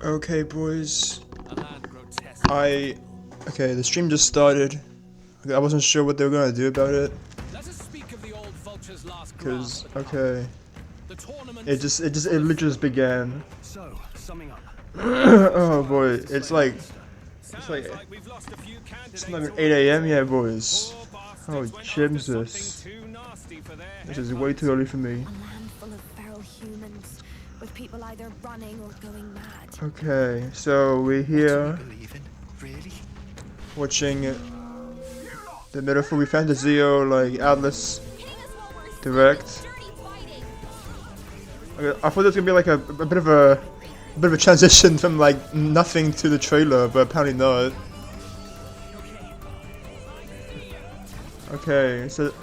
Okay, boys. Okay, the stream just started. I wasn't sure what they were gonna do about it. Cause okay, it literally just began. So, summing up. Oh boy, it's like it's not even 8 a.m. yet, boys. Oh Jesus, this is way too early for me. A land full of feral humans, with people either running or going mad. Okay, so we're here Really? watching the Metaphor Refantazio like Atlus direct. Okay, I thought there was gonna be like a bit of a transition from like nothing to the trailer, but apparently not. Okay, so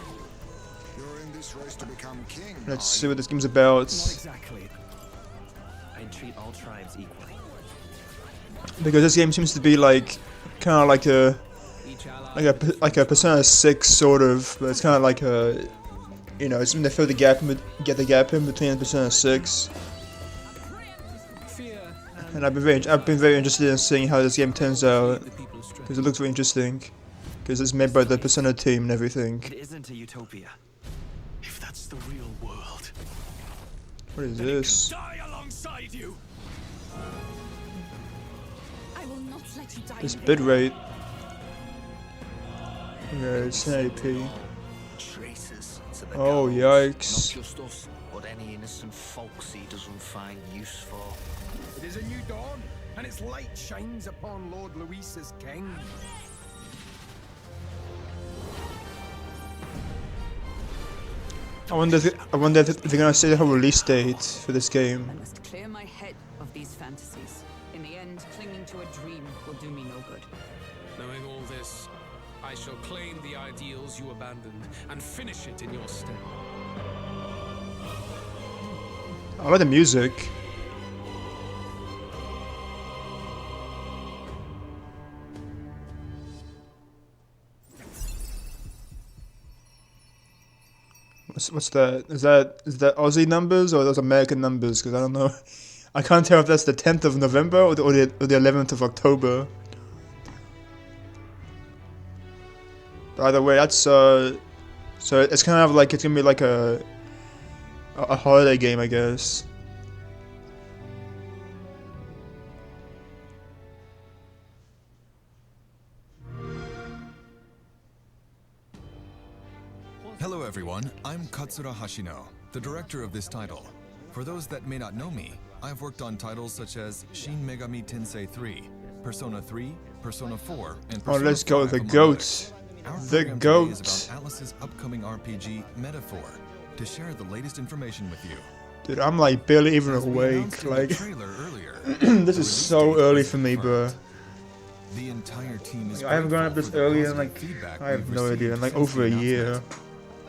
let's see what this game's about. Exactly. I treat all tribes equally. Because this game seems to be like kind of like a Persona 6 sort of, but it's kind of like a, you know, it's meant to fill the gap, get the gap in between Persona 6. And I've been very interested in seeing how this game turns out, because it looks very interesting, because it's made by the Persona team and everything. It isn't a utopia. If that's the real world. What is this? Die alongside you. I will not let you die. This bitrate. Okay, it's 1080p. Traces to the Oh gallows. yikes! Not just us, but any innocent folks he doesn't find use for. It is a new dawn, and its light shines upon Lord Luis's king. I wonder if they're gonna say the whole release date for this game. I must clear my head of these fantasies. In the end, clinging to a dream will do me no good. Knowing all this, I shall claim the ideals you abandoned and finish it in your stead. I like the music. What's that? Is that Aussie numbers or those American numbers? Because I don't know. I can't tell if that's the 10th of November or the 11th of October. By the way, that's so it's kind of like it's gonna be like a holiday game, I guess. Hello everyone, I'm Katsura Hashino, the director of this title. For those that may not know me, I've worked on titles such as Shin Megami Tensei 3, Persona 3, Persona 4, and Persona Let's go 5, the among goat. others. Our The program goat. today is about Atlus's upcoming RPG, Metaphor, to share the latest information with you. Dude, I'm like barely even As we awake. announced in the Like, trailer earlier, this the is release so date early is for me, bro. confirmed. The entire team is I haven't gone up grateful this for the early in positive like feedback I have we've no idea, received in like since over a the year. announcement.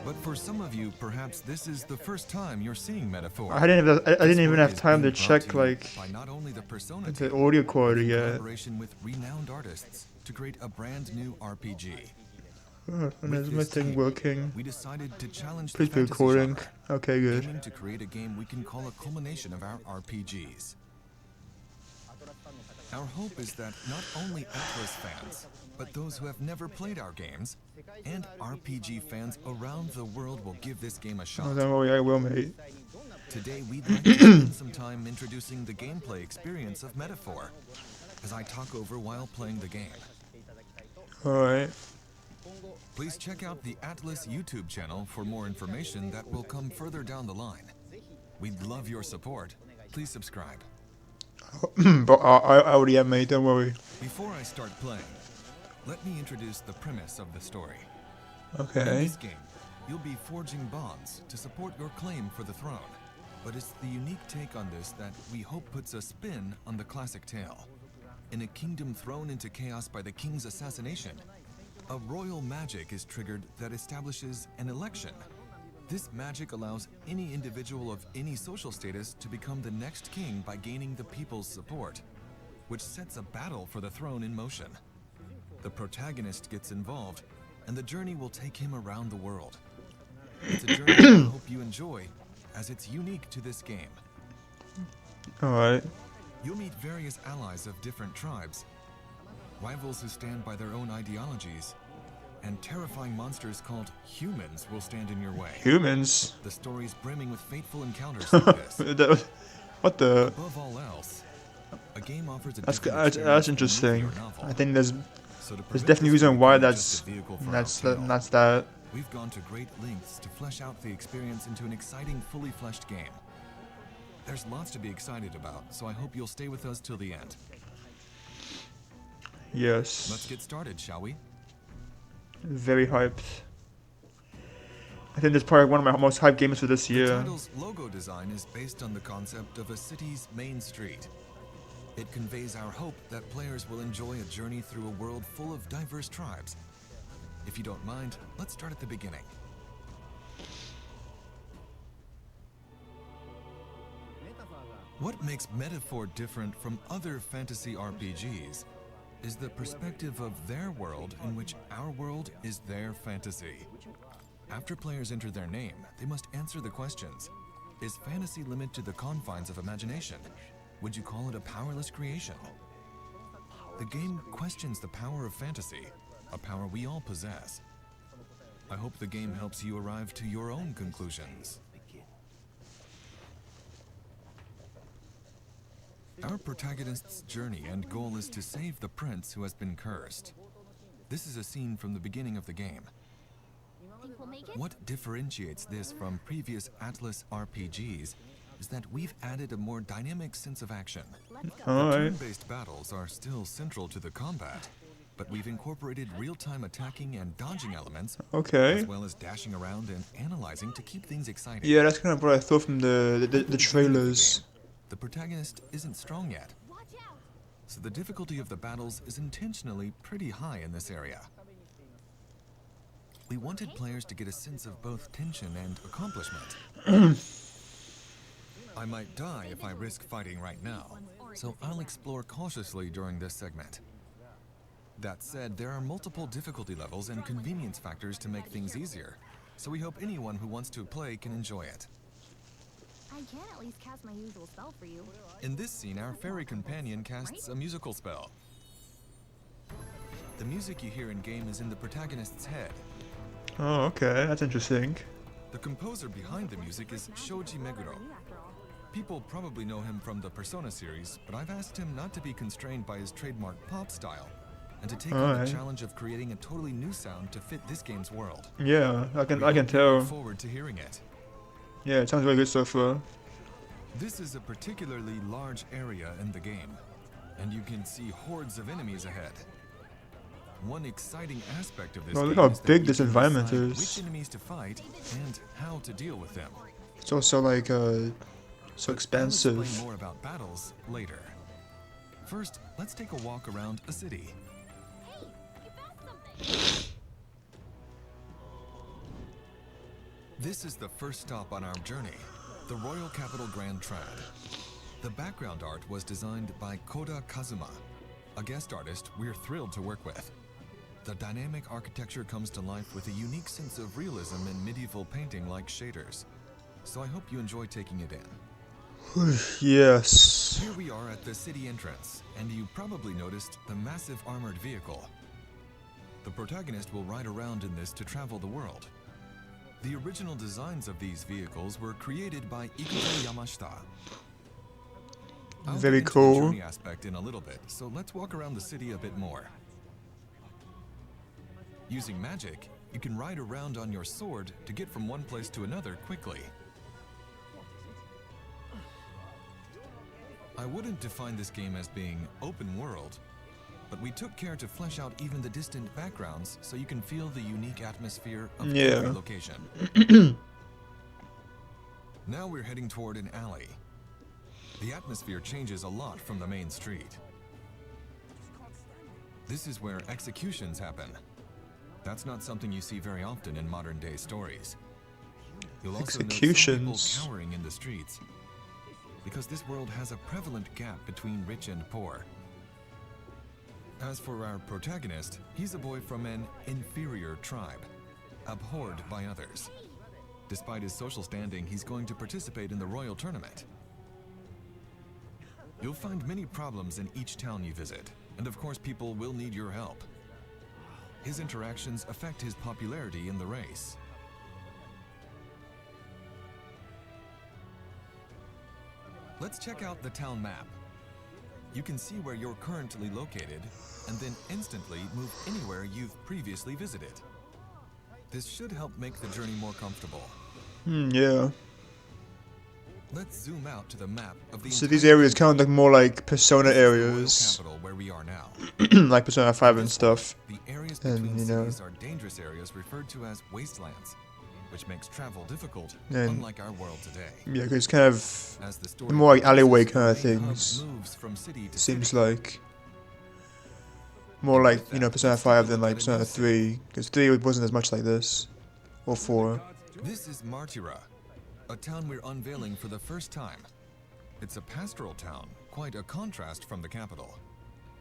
But for some of you, perhaps this is the first time you're seeing Metaphor. I didn't even have This time to work is being check brought to you like by not only the Persona the team, audio but quality in yet. collaboration with renowned artists to create a brand new RPG. Oh, and With is my this thing team, working? we decided to challenge the Please be fantasy recording. genre, Okay, good. aiming to create a game we can call a culmination of our RPGs. Our hope is that not only Atlus fans, but those who have never played our games, and RPG fans around the world will give this game a Oh, shot. don't worry, I will, mate. Today we'd like to spend some time introducing the gameplay experience of Metaphor, as I talk over while playing the game. Alright. Please check out the Atlus YouTube channel for more information that will come further down the line. We'd love your support. Please subscribe. But I already am, mate, don't worry. Before I start playing, let me introduce the premise of the story. In Okay. this game, you'll be forging bonds to support your claim for the throne. But it's the unique take on this that we hope puts a spin on the classic tale. In a kingdom thrown into chaos by the king's assassination, a royal magic is triggered that establishes an election. This magic allows any individual of any social status to become the next king by gaining the people's support, which sets a battle for the throne in motion. The protagonist gets involved, and the journey will take him around the world. It's a journey I hope you enjoy, as it's unique to this game. Alright. You'll meet various allies of different tribes, rivals who stand by their own ideologies, and terrifying monsters called humans will stand in your way. Humans? The story's brimming with fateful encounters like this. What the? Above all else, a game offers a That's different experience that's than a movie interesting. or novel. I think there's So to there's prevent definitely this reason from why becoming just a vehicle for our tale, that's that. we've gone to great lengths to flesh out the experience into an exciting, fully fleshed game. There's lots to be excited about, so I hope you'll stay with us till the end. Yes. Let's get started, shall we? Very hyped. I think this is probably one of my most hyped games for this The year. title's logo design is based on the concept of a city's main street. It conveys our hope that players will enjoy a journey through a world full of diverse tribes. If you don't mind, let's start at the beginning. What makes Metaphor different from other fantasy RPGs is the perspective of their world in which our world is their fantasy. After players enter their name, they must answer the questions. Is fantasy limited to the confines of imagination? Would you call it a powerless creation? The game questions the power of fantasy, a power we all possess. I hope the game helps you arrive to your own conclusions. Our protagonist's journey and goal is to save the prince who has been cursed. This is a scene from the beginning of the game. Think we'll make it? What differentiates this from previous Atlus RPGs is that we've added a more dynamic sense of action. Let's go. Alright. Turn-based battles are still central to the combat, but we've incorporated real-time attacking and dodging elements, Okay. as well as dashing around and analyzing to keep things exciting. Yeah, that's kind of what I thought from the trailers. The protagonist isn't strong yet, Watch out. so the difficulty of the battles is intentionally pretty high in this area. We wanted players to get a sense of both tension and accomplishment. I might die if I risk fighting right now, so I'll explore cautiously during this segment. That said, there are multiple difficulty levels and convenience factors to make things easier, so we hope anyone who wants to play can enjoy it. I can at least cast my usual spell for you. In this scene, our fairy companion casts a musical spell. The music you hear in-game is in the protagonist's head. Oh, okay, that's interesting. The composer behind the music is Shoji Meguro. People probably know him from the Persona series, but I've asked him not to be constrained by his trademark pop style, and to take on Alright. the challenge of creating a totally new sound to fit this game's world. Yeah, I can Look tell. forward to hearing it. Yeah, it sounds really good so far. This is a particularly large area in the game, and you can see hordes of enemies ahead. One exciting aspect of this Oh, game look how is that big you this can environment decide is. which enemies to fight and how to deal with them. It's also like so But I'll expensive. explain more about battles later. First, let's take a walk around a city. Hey, you found something. This is the first stop on our journey, the Royal Capital Grand Trad. The background art was designed by Koda Kazuma, a guest artist we're thrilled to work with. The dynamic architecture comes to life with a unique sense of realism in medieval painting like shaders. So I hope you enjoy taking it in. Yes. Here we are at the city entrance, and you probably noticed the massive armored vehicle. The protagonist will ride around in this to travel the world. The original designs of these vehicles were created by Ikuto Yamashita. I'll Very get into cool. the journey aspect in a little bit, so let's walk around the city a bit more. Using magic, you can ride around on your sword to get from one place to another quickly. I wouldn't define this game as being open world, but we took care to flesh out even the distant backgrounds so you can feel the unique atmosphere of every Yeah. location. Now we're heading toward an alley. The atmosphere changes a lot from the main street. This is where executions happen. That's not something you see very often in modern day stories. You'll also note some people Executions. cowering in the streets, because this world has a prevalent gap between rich and poor. As for our protagonist, he's a boy from an inferior tribe, abhorred by others. Despite his social standing, he's going to participate in the royal tournament. You'll find many problems in each town you visit, and of course people will need your help. His interactions affect his popularity in the race. Let's check out the town map. You can see where you're currently located, and then instantly move anywhere you've previously visited. This should help make the journey more comfortable. Yeah. Let's zoom out to the map of the So these areas kind of look more like Persona This is the royal areas, capital where we are now. like Persona 5 and stuff. The areas And, between you know. cities are dangerous areas referred to as wastelands, which makes travel difficult, And- unlike our world today. Yeah, 'cause it's kind of As the story more like alleyway progresses, kind of the main hub things. moves from city to Seems city. like more like, you know, Persona 5 than like Persona 3, because 3 wasn't as much like this, or 4. This is Martyra, a town we're unveiling for the first time. It's a pastoral town, quite a contrast from the capital.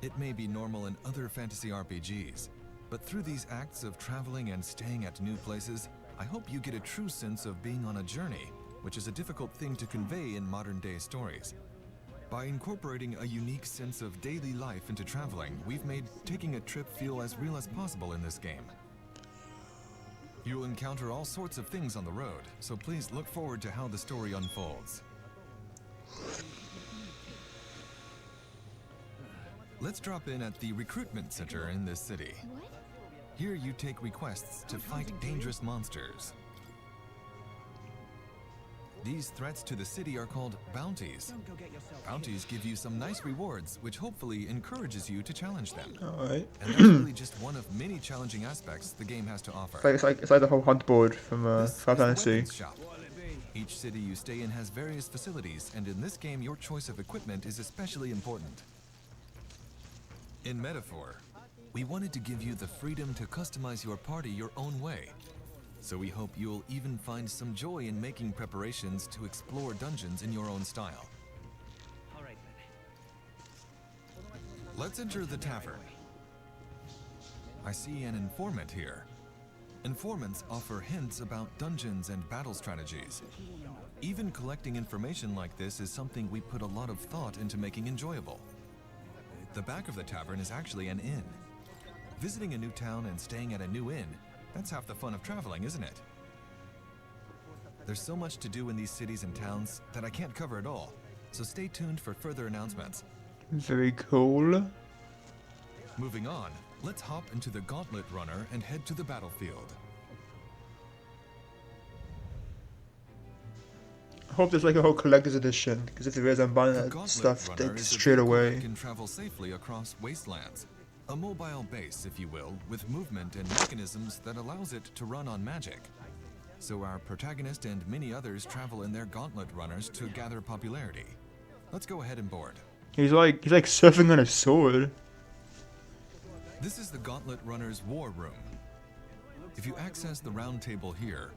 It may be normal in other fantasy RPGs, but through these acts of traveling and staying at new places, I hope you get a true sense of being on a journey, which is a difficult thing to convey in modern-day stories. By incorporating a unique sense of daily life into traveling, we've made taking a trip feel as real as possible in this game. You'll encounter all sorts of things on the road, so please look forward to how the story unfolds. Let's drop in at the recruitment center in this city. Here you take requests to fight dangerous monsters. These threats to the city are called bounties. Bounties give you some nice rewards, which hopefully encourages you to challenge them. Alright. And that's really just one of many challenging aspects the game has to offer. It's like the whole hunt board from This Final is the Fantasy. weapons shop. Each city you stay in has various facilities, and in this game your choice of equipment is especially important. In Metaphor, we wanted to give you the freedom to customize your party your own way. So we hope you'll even find some joy in making preparations to explore dungeons in your own style. Let's enter the tavern. I see an informant here. Informants offer hints about dungeons and battle strategies. Even collecting information like this is something we put a lot of thought into making enjoyable. The back of the tavern is actually an inn. Visiting a new town and staying at a new inn, that's half the fun of traveling, isn't it? There's so much to do in these cities and towns that I can't cover it all, so stay tuned for further announcements. Very cool. Moving on, let's hop into the Gauntlet Runner and head to the battlefield. I hope there's like a whole collector's edition, because if there is, I'm buying The that Gauntlet stuff Runner is a straight vehicle away. that can travel safely across wastelands. A mobile base, if you will, with movement and mechanisms that allows it to run on magic. So our protagonist and many others travel in their Gauntlet Runners to gather popularity. Let's go ahead and board. He's like surfing on a sword. This is the Gauntlet Runner's War Room. If you access the round table here,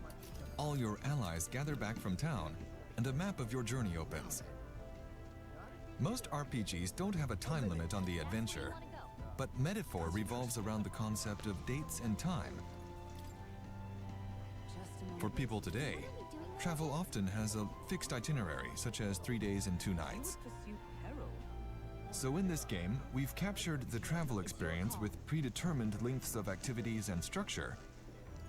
all your allies gather back from town, and a map of your journey opens. Most RPGs don't have a time limit on the adventure, but Metaphor revolves around the concept of dates and time. For people today, travel often has a fixed itinerary, such as 3 days and 2 nights. So in this game, we've captured the travel experience with predetermined lengths of activities and structure.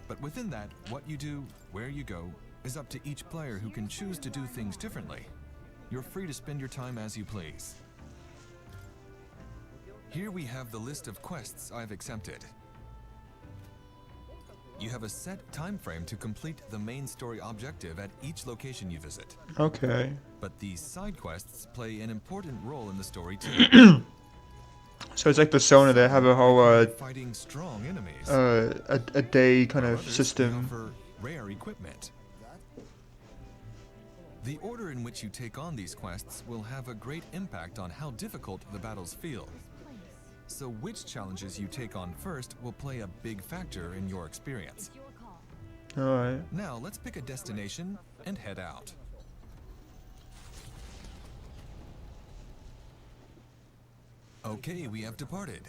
But within that, what you do, where you go, is up to each player who can choose to do things differently. You're free to spend your time as you please. Here we have the list of quests I've accepted. You have a set time frame to complete the main story objective at each location you visit. Okay. But these side quests play an important role in the story too. So it's like Persona, they have a whole Fighting strong enemies. a day kind While of others system. offer rare equipment. The order in which you take on these quests will have a great impact on how difficult the battles feel. So which challenges you take on first will play a big factor in your experience. Alright. Now let's pick a destination and head out. Okay, we have departed.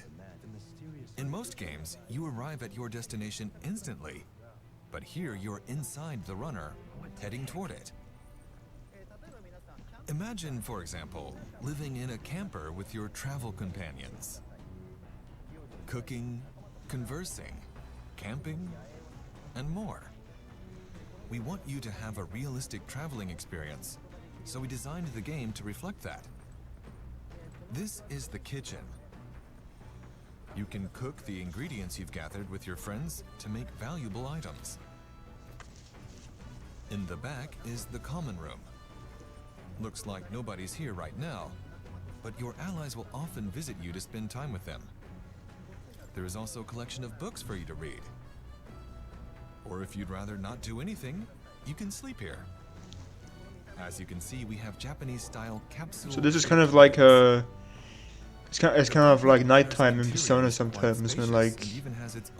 In most games, you arrive at your destination instantly, but here you're inside the runner, heading toward it. Imagine, for example, living in a camper with your travel companions. Cooking, conversing, camping, and more. We want you to have a realistic traveling experience, so we designed the game to reflect that. This is the kitchen. You can cook the ingredients you've gathered with your friends to make valuable items. In the back is the common room. Looks like nobody's here right now, but your allies will often visit you to spend time with them. There is also a collection of books for you to read. Or if you'd rather not do anything, you can sleep here. As you can see, we have Japanese-style capsule. So this is kind of like a... It's kind of like nighttime in Persona sometimes, when like...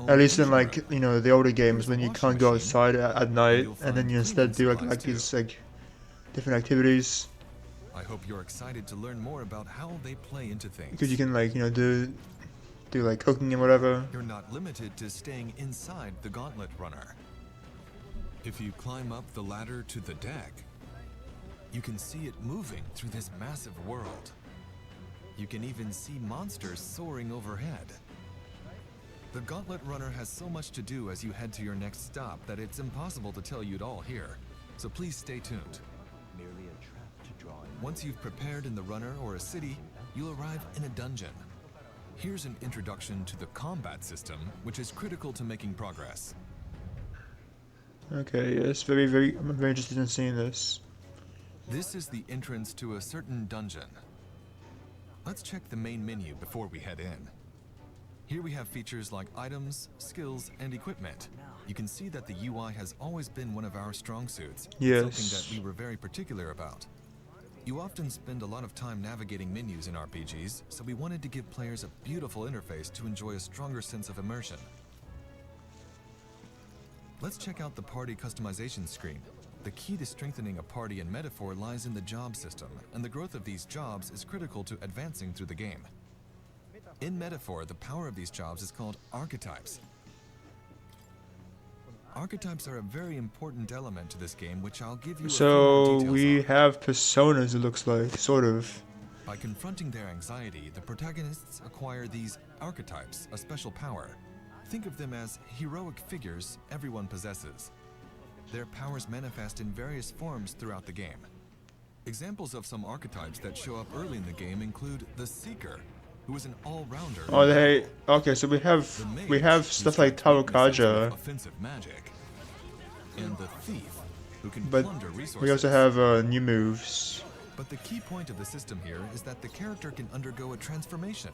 At least in like, you know, the older games, when you can't go outside at night, and then you instead do like these like... different activities. I hope you're excited to learn more about how they play into things. Because you can like, you know, do like cooking and whatever. You're not limited to staying inside the gauntlet runner. If you climb up the ladder to the deck, you can see it moving through this massive world. You can even see monsters soaring overhead. The gauntlet runner has so much to do as you head to your next stop that it's impossible to tell you it all here. So please stay tuned. Once you've prepared in the runner or a city, you'll arrive in a dungeon. Here's an introduction to the combat system, which is critical to making progress. Okay, yes, I'm very interested in seeing this. This is the entrance to a certain dungeon. Let's check the main menu before we head in. Here we have features like items, skills, and equipment. You can see that the UI has always been one of our strong suits. Yes. Something that we were very particular about. You often spend a lot of time navigating menus in RPGs, so we wanted to give players a beautiful interface to enjoy a stronger sense of immersion. Let's check out the party customization screen. The key to strengthening a party in Metaphor lies in the job system, and the growth of these jobs is critical to advancing through the game. In Metaphor, the power of these jobs is called archetypes. Archetypes are a very important element to this game, which I'll give you a few more So details we on. have personas, it looks like, sort of. By confronting their anxiety, the protagonists acquire these archetypes, a special power. Think of them as heroic figures everyone possesses. Their powers manifest in various forms throughout the game. Examples of some archetypes that show up early in the game include the Seeker, who is an all-rounder. Oh, okay, so we have stuff like Tarokaja, offensive magic, and the Thief, who can but plunder resources. we also have new moves. But the key point of the system here is that the character can undergo a transformation,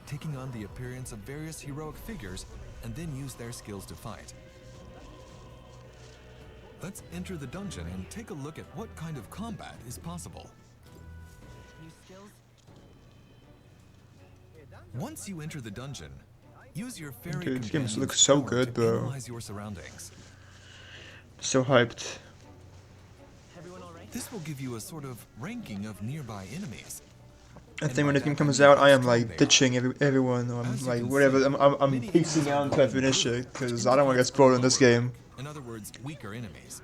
taking on the appearance of various heroic figures and then use their skills to fight. Let's enter the dungeon and take a look at what kind of combat is possible. Once you enter the dungeon, use your fairy Dude, this game companion's looks so power good, to bro. analyze your surroundings. So hyped. This will give you a sort of ranking of nearby enemies. I think when the game comes out, I am like ditching everyone, or I'm like whatever. I'm piecing out until I finish it because I don't want to get spoiled in this game. In other words, weaker enemies.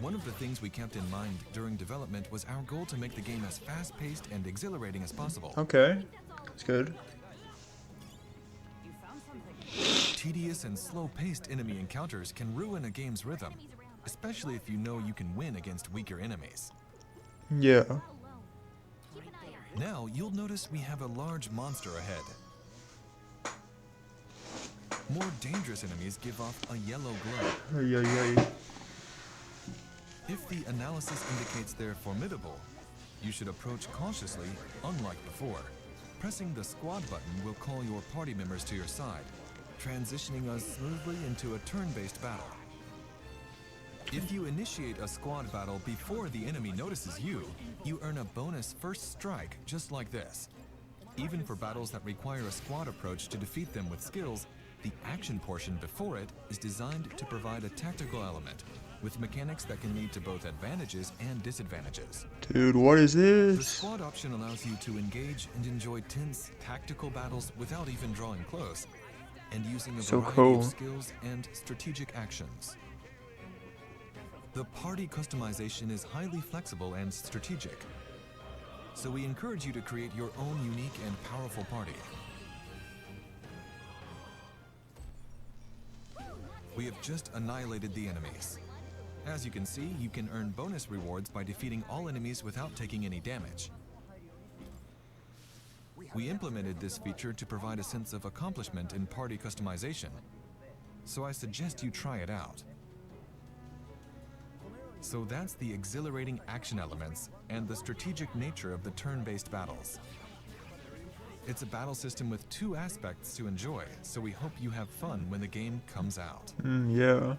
One of the things we kept in mind during development was our goal to make the game as fast-paced and exhilarating as possible. Okay, that's good. Tedious and slow-paced enemy encounters can ruin a game's rhythm, especially if you know you can win against weaker enemies. Yeah. Now, you'll notice we have a large monster ahead. More dangerous enemies give off a yellow glow. Yeah. If the analysis indicates they're formidable, you should approach cautiously, unlike before. Pressing the squad button will call your party members to your side, transitioning us smoothly into a turn-based battle. If you initiate a squad battle before the enemy notices you, you earn a bonus first strike just like this. Even for battles that require a squad approach to defeat them with skills, the action portion before it is designed to provide a tactical element, with mechanics that can lead to both advantages and disadvantages. Dude, what is The this? squad option allows you to engage and enjoy tense, tactical battles without even drawing close, and using a So variety cool. of skills and strategic actions. The party customization is highly flexible and strategic, so we encourage you to create your own unique and powerful party. We have just annihilated the enemies. As you can see, you can earn bonus rewards by defeating all enemies without taking any damage. We implemented this feature to provide a sense of accomplishment in party customization, so I suggest you try it out. So that's the exhilarating action elements and the strategic nature of the turn-based battles. It's a battle system with two aspects to enjoy, so we hope you have fun when the game comes out. Yeah.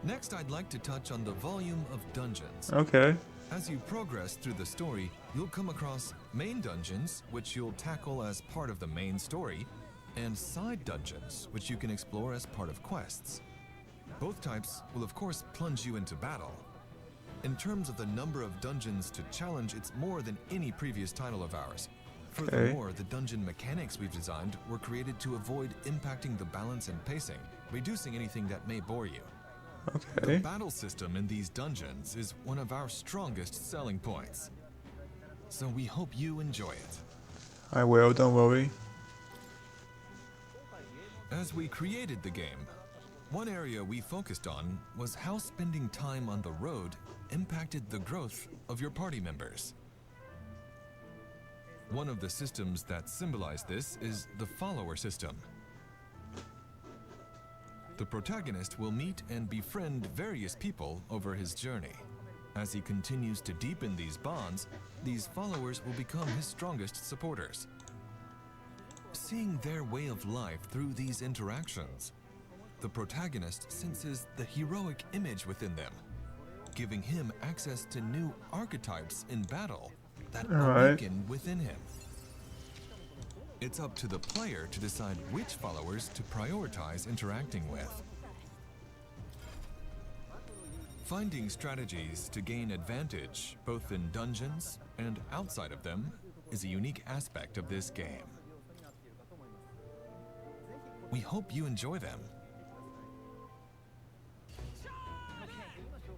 Next, I'd like to touch on the volume of dungeons. Okay. As you progress through the story, you'll come across main dungeons, which you'll tackle as part of the main story, and side dungeons, which you can explore as part of quests. Both types will of course plunge you into battle. In terms of the number of dungeons to challenge, it's more than any previous title of ours. Furthermore, the dungeon mechanics we've designed were created to avoid impacting the balance and pacing, reducing anything that may bore you. Okay. The battle system in these dungeons is one of our strongest selling points. So we hope you enjoy it. I will, don't worry. As we created the game, one area we focused on was how spending time on the road impacted the growth of your party members. One of the systems that symbolize this is the follower system. The protagonist will meet and befriend various people over his journey. As he continues to deepen these bonds, these followers will become his strongest supporters. Seeing their way of life through these interactions, the protagonist senses the heroic image within them, giving him access to new archetypes in battle that awaken within him. It's up to the player to decide which followers to prioritize interacting with. Finding strategies to gain advantage, both in dungeons and outside of them, is a unique aspect of this game. We hope you enjoy them.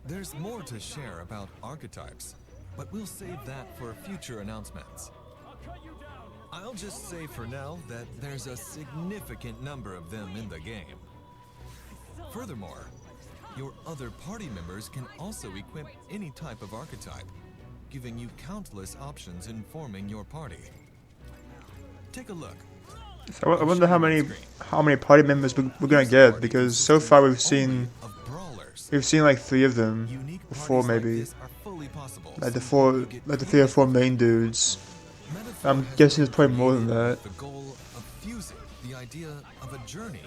There's more to share about archetypes, but we'll save that for future announcements. I'll just say for now that there's a significant number of them in the game. Furthermore, your other party members can also equip any type of archetype, giving you countless options in forming your party. Take a look. So I wonder how many party members we're gonna get, because so far we've seen like 3 of them, or 4 maybe. Like the 3 or 4 main dudes. I'm guessing there's probably more than that. The goal of fusing the idea of a journey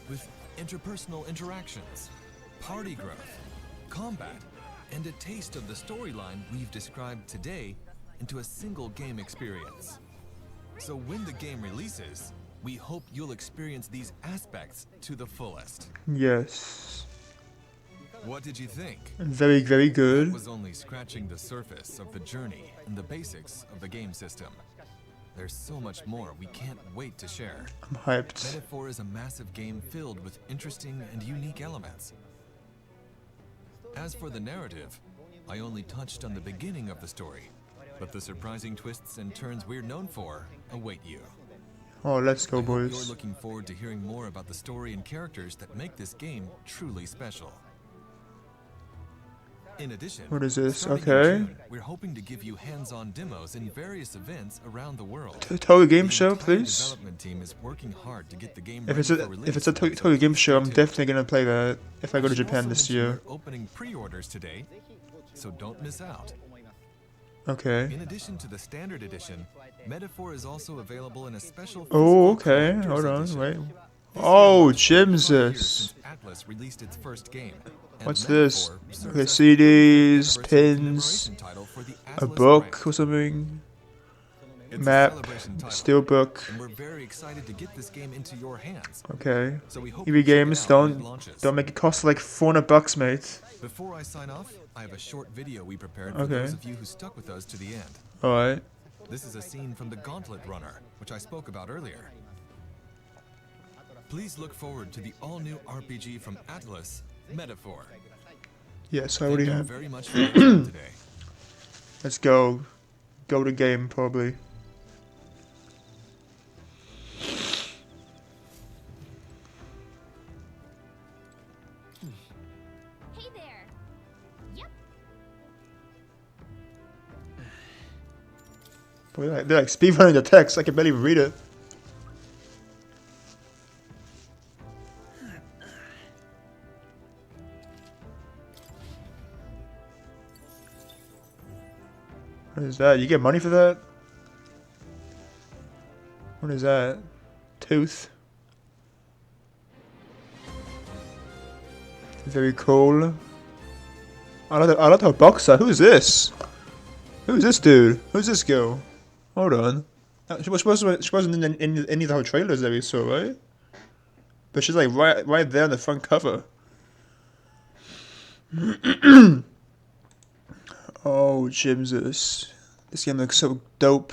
with interpersonal interactions, party growth, combat, and a taste of the storyline we've described today into a single game experience. So when the game releases, we hope you'll experience these aspects to the fullest. Yes. What did you think? Very, very good. That was only scratching the surface of the journey and the basics of the game system. There's so much more we can't wait to share. I'm hyped. Metaphor is a massive game filled with interesting and unique elements. As for the narrative, I only touched on the beginning of the story, but the surprising twists and turns we're known for await you. Oh, let's go, I hope boys. you're looking forward to hearing more about the story and characters that make this game truly special. In addition, What is this? starting in Okay. June, we're hoping to give you hands-on demos in various events around the world. Tokyo Game The Show, entire please. development team is working hard to get the game If ready for release it's a by Tokyo Game Show, I'm 2022. definitely gonna play that if I go to should Japan also this mention year. we're opening pre-orders today, so don't miss out. Okay. In addition to the standard edition, Metaphor is also available in a special Oh, physical okay. collector's Hold on, edition. wait. This Oh, year marks 25 years Jesus. since Atlus released its first game. and What's Metaphor this? serves Okay, as the CDs, 50th pins, commemoration title for the a Atlus book brand. or something, It's a map, celebration title, steelbook. and we're very excited to get this game into your hands. Okay. So we hope EB you check it Games, out when it don't launches. make it cost like $400, mate. Before I sign off, I have a short video we prepared for Okay. those of you who stuck with us to the end. All right. This is a scene from the Gauntlet Runner, which I spoke about earlier. please look forward to the all-new RPG from Atlus, Metaphor. Yes, I Thank already you have. very much for your time today. Let's go. Go to game, probably. Hey there. Yep. Boy, they're like speedrunning the text. I can barely read it. What is that? You get money for that? What is that? Tooth. Very cool. I like her boxer. Who's this? Who's this dude? Who's this girl? Hold on. She wasn't in any of the whole trailers that we saw, right? But she's like right there on the front cover. Oh, Jimsus. This game looks so dope.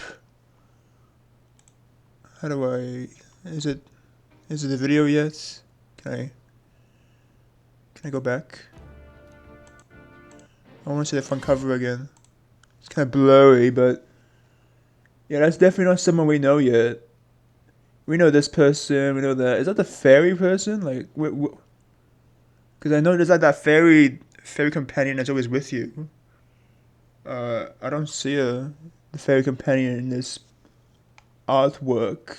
How do I... Is it the video yet? Can I go back? I want to see the front cover again. It's kind of blurry, but... Yeah, that's definitely not someone we know yet. We know this person, we know that... Is that the fairy person? Like, because I know there's like that fairy companion that's always with you. I don't see the fairy companion in this artwork.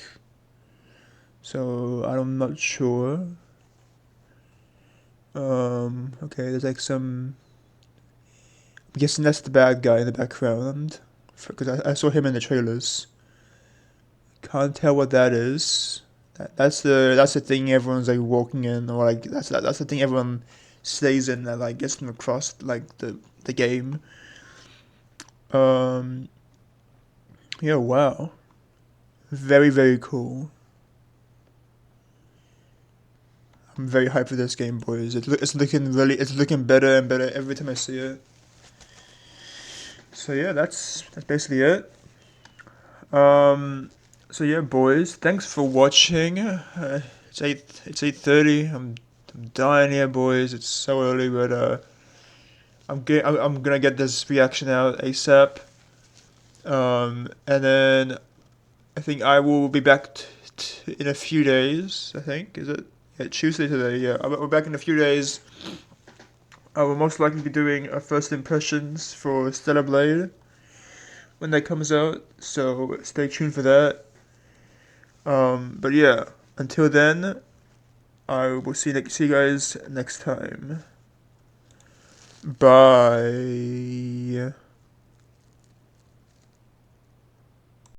So, I'm not sure. Okay, there's like some... I'm guessing that's the bad guy in the background. Because I saw him in the trailers. Can't tell what that is. That's the thing everyone's like walking in, or like that's the thing everyone stays in that like gets them across like the game. Yeah, wow. Very, very cool. I'm very hyped for this game, boys. It's looking better and better every time I see it. So yeah, that's basically it. So yeah, boys, thanks for watching. It's 8:30. I'm dying here, boys. It's so early, but I'm gonna get this reaction out ASAP. And then I think I will be back in a few days. I think is it Tuesday today? Yeah, we're back in a few days. I will most likely be doing a first impressions for Stellar Blade when that comes out. So stay tuned for that. But yeah, until then, I will see you guys next time. Bye.